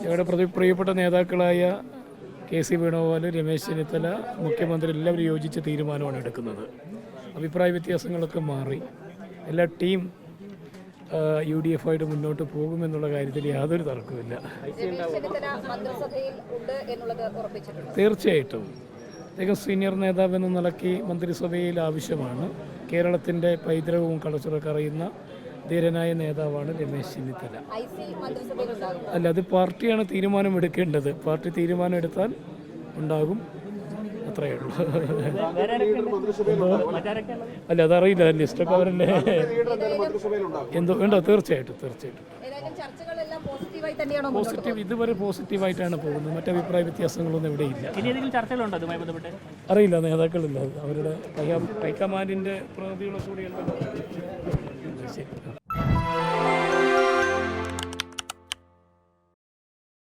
ഞങ്ങളുടെ പ്രിയപ്പെട്ട നേതാക്കളായ കെ സി വേണുഗോപാൽ, രമേശ് ചെന്നിത്തല, മുഖ്യമന്ത്രി എല്ലാവരും യോജിച്ച തീരുമാനമാണ് എടുക്കുന്നത്. അഭിപ്രായ വ്യത്യാസങ്ങളൊക്കെ മാറി എല്ലാ ടീം UDF ആയിട്ട് മുന്നോട്ട് പോകുമെന്നുള്ള കാര്യത്തിൽ യാതൊരു തർക്കവുമില്ല. തീർച്ചയായിട്ടും അദ്ദേഹം സീനിയർ നേതാവ് എന്ന നിലയ്ക്ക് മന്ത്രിസഭയിൽ ആവശ്യമാണ്. കേരളത്തിൻ്റെ പൈതൃകവും കൾച്ചറൊക്കെ അറിയുന്ന ധീരനായ നേതാവാണ് രമേശ് ചെന്നിത്തല. അല്ല, അത് പാർട്ടിയാണ് തീരുമാനമെടുക്കേണ്ടത്. പാർട്ടി തീരുമാനം എടുത്താൽ ഉണ്ടാകും, അത്രയേ ഉള്ളൂ. അല്ല, അതറിയില്ല, ലിസ്റ്റൊക്കെ അവരല്ലേ. എന്തോ ഉണ്ടോ? തീർച്ചയായിട്ടും പോസിറ്റീവ്, ഇതുവരെ പോസിറ്റീവായിട്ടാണ് പോകുന്നത്. മറ്റ് അഭിപ്രായ വ്യത്യാസങ്ങളൊന്നും ഇവിടെയില്ല. അറിയില്ല, നേതാക്കളില്ല, അവരുടെ ഹൈക്കമാൻഡിൻ്റെ പ്രതിനിധികളെ കൂടിയുണ്ട്. ശരി.